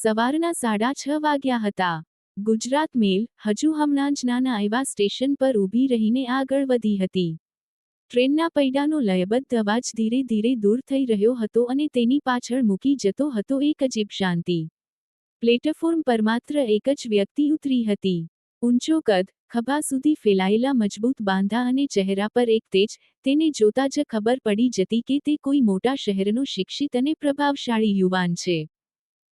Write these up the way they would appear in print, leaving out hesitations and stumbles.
સવારના 6:30 વાગ્યા હતા. ગુજરાત મેલ હજુ હમણાં જ નાના એવા સ્ટેશન પર ઊભી રહીને આગળ વધી હતી. ટ્રેનના પૈડાનો લયબદ્ધ અવાજ ધીરે ધીરે દૂર થઈ રહ્યો હતો અને તેની પાછળ મૂકી જતો હતો એક અજીબ શાંતિ. પ્લેટફોર્મ પર માત્ર એક જ વ્યક્તિ ઉતરી હતી. ઊંચો કદ, ખભા સુધી ફેલાયેલા મજબૂત બાંધા અને ચહેરા પર એક તેજ. તેને જોતા જ ખબર પડી જતી કે તે કોઈ મોટા શહેરનો શિક્ષિત અને પ્રભાવશાળી યુવાન છે.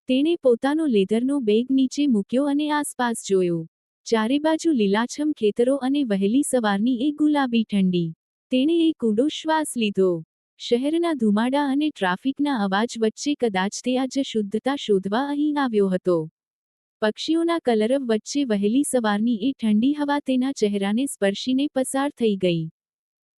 તેણે પોતાનો લેધરનો બેગ નીચે મૂક્યો અને આસપાસ જોયું. ચારે બાજુ લીલાછમ ખેતરો અને વહેલી સવારની એક ગુલાબી ઠંડી. તેણે એક ઊંડો શ્વાસ લીધો. શહેરના ધુમાડા અને ટ્રાફિકના અવાજ વચ્ચે કદાચ તે આજે શુદ્ધતા શોધવા અહીં આવ્યો હતો. પક્ષીઓના કલરવ વચ્ચે વહેલી સવારની એ ઠંડી હવા તેના ચહેરાને સ્પર્શીને પસાર થઈ ગઈ.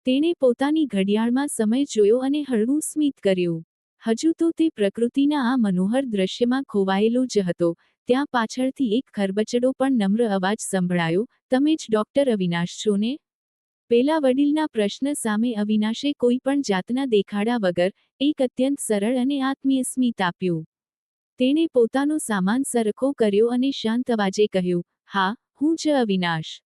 તેણે પોતાની ઘડિયાળમાં સમય જોયો અને હળવું સ્મિત કર્યું. હજુ તો તે પ્રકૃતિના આ મનોહર દૃશ્યમાં ખોવાયેલો જ હતો. ત્યાં પાછળથી એક ખરબચડો પણ નમ્ર અવાજ સંભળાયો, "તમે જ ડોક્ટર અવિનાશ છો ને?" પેલા વડીલના પ્રશ્ન સામે અવિનાશે કોઈ પણ જાતના દેખાડા વગર એક અત્યંત સરળ અને આત્મીય સ્મિત આપ્યું. તેણે પોતાનો સામાન સરખો કર્યો અને શાંત અવાજે કહ્યું, "હા, હું જ અવિનાશ.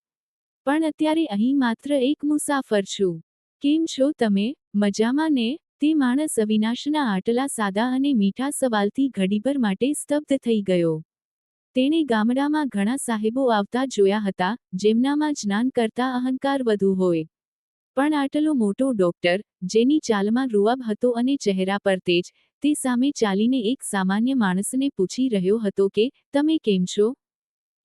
પણ અત્યારે અહીં માત્ર એક મુસાફર છું. કેમ છો તમે? મજામાં ને?" તે માણસ અવિનાશના આટલા સાદા અને મીઠા સવાલથી ઘડીભર માટે સ્તબ્ધ થઈ ગયો. તેણે ગામડામાં ઘણા સાહેબો આવતા જોયા હતા, જેમનામાં જ્ઞાન કરતા અહંકાર વધુ હોય. પણ આટલો મોટો ડોક્ટર, જેની ચાલમાં રૂઆબ હતો અને ચહેરા પર તેજ, તે સામે ચાલીને એક સામાન્ય માણસને પૂછી રહ્યો હતો કે, "તમે કેમ છો?"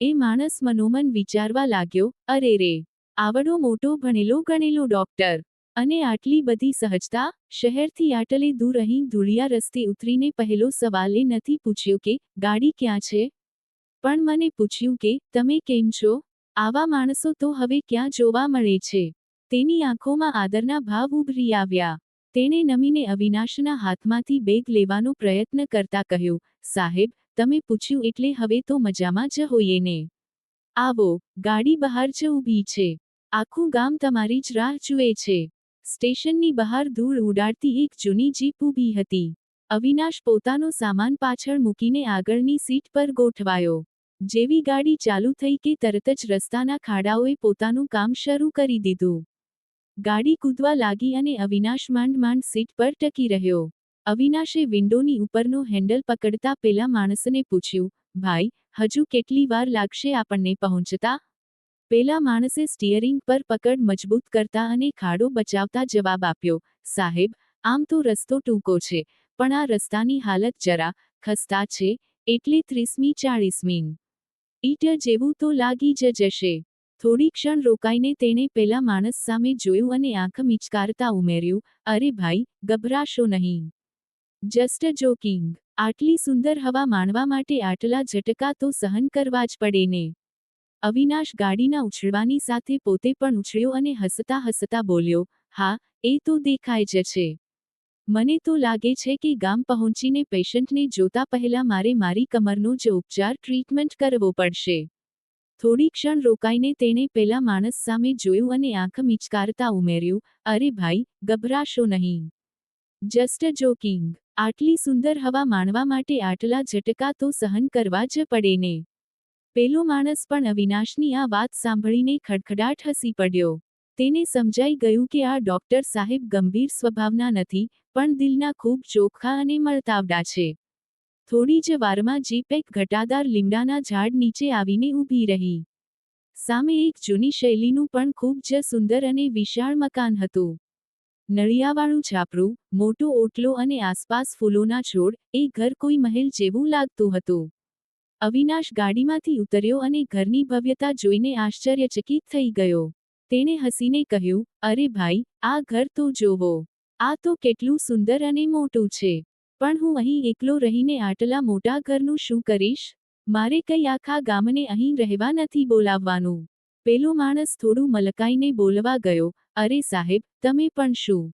એ માણસ મનોમન વિચારવા લાગ્યો, "અરે રે! આવડો મોટો ભણેલો ગણેલો ડોક્ટર! અને આટલી બધી સહજતા!" શહેરથી આટલે દૂર અહીં ધૂળિયા રસ્તે ઉતરીને પહેલો સવાલ એ નથી પૂછ્યો કે, "ગાડી ક્યાં છે?" પણ મને પૂછ્યું કે, "તમે કેમ છો?" આવા માણસો તો હવે ક્યાં જોવા મળે છે? તેની આંખોમાં આદરના ભાવ ઉભરી આવ્યા. તેણે નમીને અવિનાશના હાથમાંથી બેગ લેવાનો પ્રયત્ન કરતા કહ્યું, "સાહેબ, તમે પૂછ્યું એટલે હવે તો મજામાં જ હોઈએ ને? આવો, ગાડી બહાર જ ઊભી છે. આખું ગામ તમારી જ રાહ જુએ છે." સ્ટેશનની બહાર ધૂળ ઉડાડતી એક જૂની જીપ ઊભી હતી. અવિનાશ પોતાનો સામાન પાછળ મૂકીને આગળની સીટ પર ગોઠવાયો. જેવી ગાડી ચાલુ થઈ કે તરત જ રસ્તાના ખાડાઓએ પોતાનું કામ શરૂ કરી દીધું. ગાડી કૂદવા લાગી અને અવિનાશ માંડ માંડ સીટ પર ટકી રહ્યો. અવિનાશે વિન્ડોની ઉપરનો હેન્ડલ પકડતા પેલા માણસને પૂછ્યું, "ભાઈ, હજુ કેટલી વાર લાગશે આપણને પહોંચતા?" પેલા માણસે સ્ટીયરિંગ પર પકડ મજબૂત કરતા અને ખાડો બચાવતા જવાબ આપ્યો, "સાહેબ, આમ તો રસ્તો ટૂંકો છે, પણ આ રસ્તાની હાલત જરા ખસ્તા છે, એટલે 30મી 40મી ઈટ જેવું તો લાગી જ જશે." થોડી ક્ષણ રોકાઈને તેણે પેલા માણસ સામે જોયું અને આંખ મિચકારતા ઉમેર્યું, "અરે ભાઈ, ગભરાશો નહીં. Just joking. આટલી સુંદર હવા માણવા માટે આટલા ઝટકા તો સહન કરવા જ પડે ને." અવિનાશ ગાડીના ઉછળવાની સાથે પોતે પણ ઉછળ્યો અને હસતા હસતા બોલ્યો, "હા, એ તો દેખાય જ છે. મને તો લાગે છે કે ગામ પહોંચીને પેશન્ટને જોતા પહેલા મારે મારી કમરનો જ ઉપચાર ટ્રીટમેન્ટ કરવો પડશે." થોડી ક્ષણ રોકાઈને તેણે પેલા માણસ સામે જોયું અને આંખ મિચકારતા ઉમેર્યું, "અરે ભાઈ, ગભરાશો નહીં. Just joking. આટલી સુંદર હવા માણવા માટે આટલા ઝટકા તો સહન કરવા જ પડે ને." પેલો માણસ પણ અવિનાશની આ વાત સાંભળીને ખડખડાટ હસી પડ્યો. તેને સમજાઈ ગયું કે આ ડોક્ટર સાહેબ ગંભીર સ્વભાવના નથી, પણ દિલના ખૂબ ચોખ્ખા અને મળતાવડા છે. થોડી જ વારમાં જીપ એક ઘટાદાર લીમડાના ઝાડ નીચે આવીને ઊભી રહી. સામે એક જૂની શૈલીનું પણ ખૂબ જ સુંદર અને વિશાળ મકાન હતું. નળિયાવાળું છાપરું, મોટો ઓટલો અને આસપાસ ફૂલોના છોડ, એ ઘર કોઈ મહેલ જેવું લાગતું હતું. અવિનાશ ગાડીમાંથી ઉતર્યો અને ઘરની ભવ્યતા જોઈને આશ્ચર્યચકિત થઈ ગયો. તેણે હસીને કહ્યું, "અરે ભાઈ, આ ઘર તો જોવો. આ તો કેટલું સુંદર અને મોટું છે. પણ હું અહીં એકલો રહીને આટલા મોટા ઘરનું શું કરીશ? મારે કઈ આખા ગામને અહીં રહેવા નથી બોલાવવાનું." પેલો માણસ થોડું મલકાઈને બોલવા ગયો, "અરે સાહેબ, તમે પણ શું?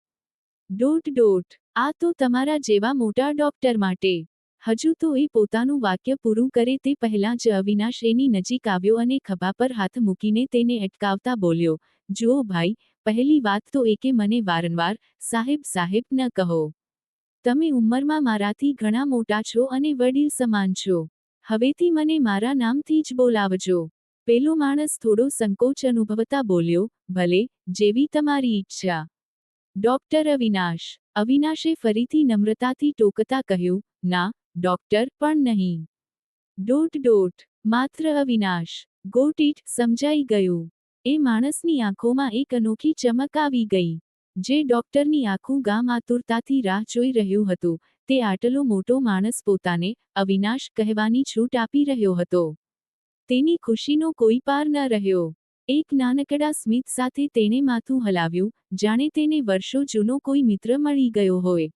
આ તો તમારા જેવા મોટા ડોક્ટર માટે." હજુ તો એ પોતાનું વાક્ય પૂરું કરે તે પહેલાં જ અવિનાશ એની નજીક આવ્યો અને ખભા પર હાથ મૂકીને તેને અટકાવતા બોલ્યો, "જુઓ ભાઈ, પહેલી વાત તો એ કે મને વારંવાર સાહેબ સાહેબ ન કહો. તમે ઉંમરમાં મારાથી ઘણા મોટા છો અને વડીલ સમાન છો. હવેથી મને મારા નામથી જ બોલાવજો. પેલો માણસ થોડો સંકોચ અનુભવતા બોલ્યો, ભલે, જેવી તમારી ઈચ્છા. ડોક્ટર અવિનાશ. અવિનાશે ફરીથી નમ્રતાથી ટોકતા કહ્યું, ના, ડોક્ટર, પણ નહીં. માત્ર અવિનાશ. ગોટ ઇટ, સમજાઈ ગયું. એ માણસની આંખોમાં એક અનોખી ચમક આવી ગઈ. જે ડોક્ટરની આખું ગામ આતુરતાથી રાહ જોઈ રહ્યું હતું, તે આટલો મોટો માણસ પોતાને અવિનાશ કહેવાની છૂટ આપી રહ્યો હતો. તેની ખુશીનો કોઈ પાર ન રહ્યો. એક નાનકડા સ્મિત સાથે તેણે માથું હલાવ્યું, જાણે તેને વર્ષો જૂનો કોઈ મિત્ર મળી ગયો હોય.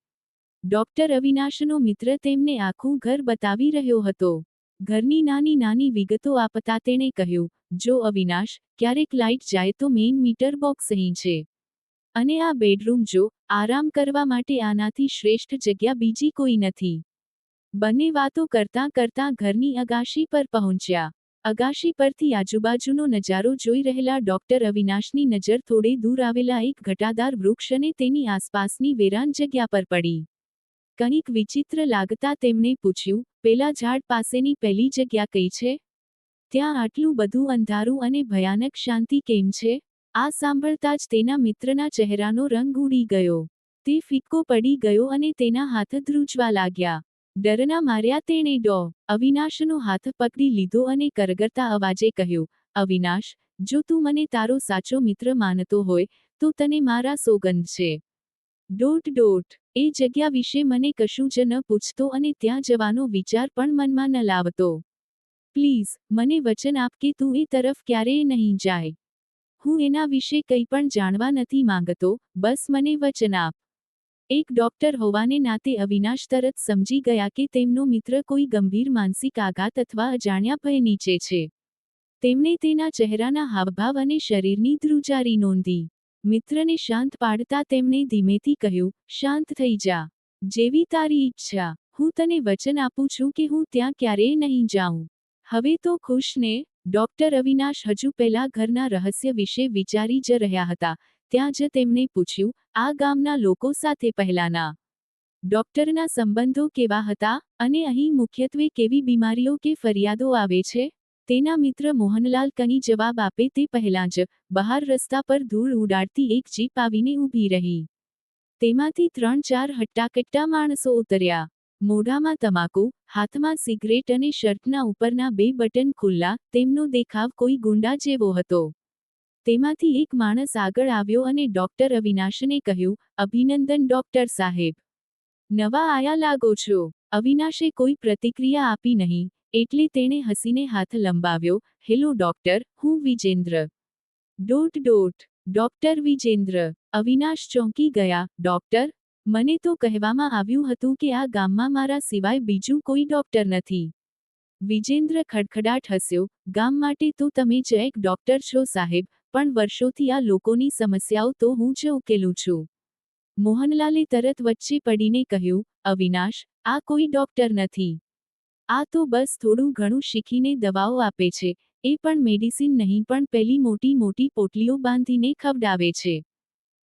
ડોક્ટર અવિનાશનો મિત્ર તેમને આખું ઘર બતાવી રહ્યો હતો. ઘરની નાની નાની વિગતો આપતા તેણે કહ્યું, જો અવિનાશ, ક્યારેક લાઇટ જાય તો મેઇન મીટર બોક્સ અહીં છે. અને આ બેડરૂમ જો, આરામ કરવા માટે આનાથી શ્રેષ્ઠ જગ્યા બીજી કોઈ નથી. બંને વાતો કરતાં કરતાં ઘરની અગાશી પર પહોંચ્યા. અગાશી પરથી આજુબાજુનો નજારો જોઈ રહેલા ડોક્ટર અવિનાશની નજર થોડે દૂર આવેલા એક ઘટાદાર વૃક્ષ અને તેની આસપાસની વેરાન જગ્યા પર પડી. કંઈક વિચિત્ર લાગતા તેમણે પૂછ્યું, પેલા ઝાડ પાસેની પેલી જગ્યા કઈ છે? ત્યાં આટલું બધું અંધારું અને ભયાનક શાંતિ કેમ છે? આ સાંભળતા જ તેના મિત્રના ચહેરાનો રંગ ઉડી ગયો. તે ફિક્કો પડી ગયો અને તેના હાથ ધ્રુજવા લાગ્યા. ડરના માર્યા તેણે અવિનાશનો હાથ પકડી લીધો અને કરગરતા અવાજે કહ્યું, અવિનાશ, જો તું મને તારો સાચો મિત્ર માનતો હોય, તો તને મારા સોગંદ છે. એ જગ્યા વિશે મને કશું જ ન પૂછતો અને ત્યાં જવાનો વિચાર પણ મનમાં ન લાવતો. પ્લીઝ, મને વચન આપ કે તું એ તરફ ક્યારેય નહીં જાય. હું એના વિશે કંઈ પણ જાણવા નથી માંગતો, બસ મને વચન આપ. એક ડોક્ટર હોવાને નાતે અવિનાશ તરત સમજી ગયા કે તેમનો મિત્ર કોઈ ગંભીર માનસિક આઘાત અથવા અજાણ્યા ભય નીચે છે. તેમણે તેના ચહેરાના હાવભાવ અને શરીરની ધ્રુજારી નોંધી. મિત્રને શાંત પાડતા તેમણે ધીમેથી કહ્યું, શાંત થઈ જા. જેવી તારી ઈચ્છા. હું તને વચન આપું છું કે હું ત્યાં ક્યારેય નહીં જાઉં. હવે તો ખુશ ને? ડોક્ટર અવિનાશ હજુ પેલા ઘરના રહસ્ય વિશે વિચારી જ રહ્યા હતા, ત્યાં જ તેમણે પૂછ્યું, આ ગામના લોકો સાથે પહેલાના ડોક્ટરના સંબંધો કેવા હતા, અને અહીં મુખ્યત્વે કેવી બીમારીઓ કે ફરિયાદો આવે છે? તેના મિત્ર મોહનલાલ કંઈ જવાબ આપે તે પહેલાં જ બહાર રસ્તા પર ધૂળ ઉડાડતી એક જીપ આવીને ઊભી રહી. તેમાંથી 3-4 હટ્ટાકટ્ટા માણસો ઉતર્યા. મોઢામાં તમાકુ, હાથમાં સિગરેટ અને શર્ટના ઉપરના 2 બટન ખુલ્લા. તેમનો દેખાવ કોઈ ગુંડા જેવો હતો. તેમાંથી એક માણસ આગળ આવ્યો અને ડોક્ટર અવિનાશને કહ્યું, અભિનંદન ડોક્ટર સાહેબ. નવા આયા લાગો છો. અવિનાશે કોઈ પ્રતિક્રિયા આપી નહીં, એટલે તેણે હસીને હાથ લંબાવ્યો, હેલો ડોક્ટર, હું વિજેન્દ્ર. ડોક્ટર વિજેન્દ્ર. અવિનાશ ચોંકી ગયા, ડોક્ટર? મને તો કહેવામાં આવ્યું હતું કે આ ગામમાં મારા સિવાય બીજું કોઈ ડોક્ટર નથી. વિજેન્દ્ર ખડખડાટ હસ્યો, ગામ માટે તો તમે જ એક ડોક્ટર છો સાહેબ, પણ વર્ષોથી આ લોકોની સમસ્યાઓ તો હું જ ઉકેલું છું. મોહનલાલે તરત વચ્ચે પડીને કહ્યું, અવિનાશ, આ કોઈ ડોક્ટર નથી. આ તો બસ થોડું ઘણું શીખીને દવાઓ આપે છે, એ પણ મેડિસિન નહીં પણ પેલી મોટી મોટી પોટલીઓ બાંધીને ખવડાવે છે.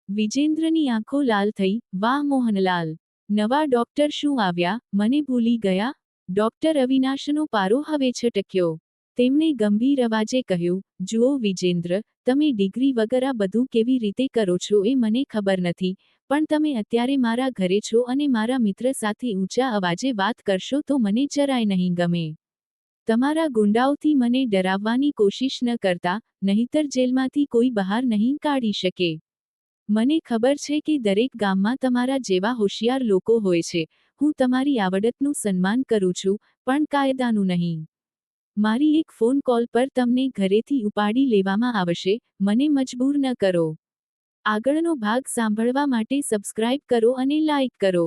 વિજેન્દ્રની આંખો લાલ થઈ, વાહ મોહનલાલ. નવા ડોક્ટર શું આવ્યા, મને ભૂલી ગયા? ડોક્ટર અવિનાશનો પારો હવે છટક્યો. તેમણે ગંભીર અવાજે કહ્યું, જુઓ વિજેન્દ્ર, તમે ડિગ્રી વગર આ બધું કેવી રીતે કરો છો એ મને ખબર નથી, પણ તમે અત્યારે મારા ઘરે છો અને મારા મિત્ર સાથે ઊંચા અવાજે વાત કરશો તો મને જરાય નહીં ગમે. તમારા ગુંડાઓથી મને ડરાવવાની કોશિશ ન કરતા, નહીંતર જેલમાંથી કોઈ બહાર નહીં કાઢી શકે. મને ખબર છે કે દરેક ગામમાં તમારા જેવા હોશિયાર લોકો હોય છે. હું તમારી આવડતનું સન્માન કરું છું, પણ કાયદાનું નહીં. મારી એક ફોન કોલ પર તમને ઘરેથી ઉપાડી લેવામાં આવશે, મને મજબૂર ન કરો. આગળનો ભાગ સાંભળવા માટે સબસ્ક્રાઇબ કરો અને લાઇક કરો.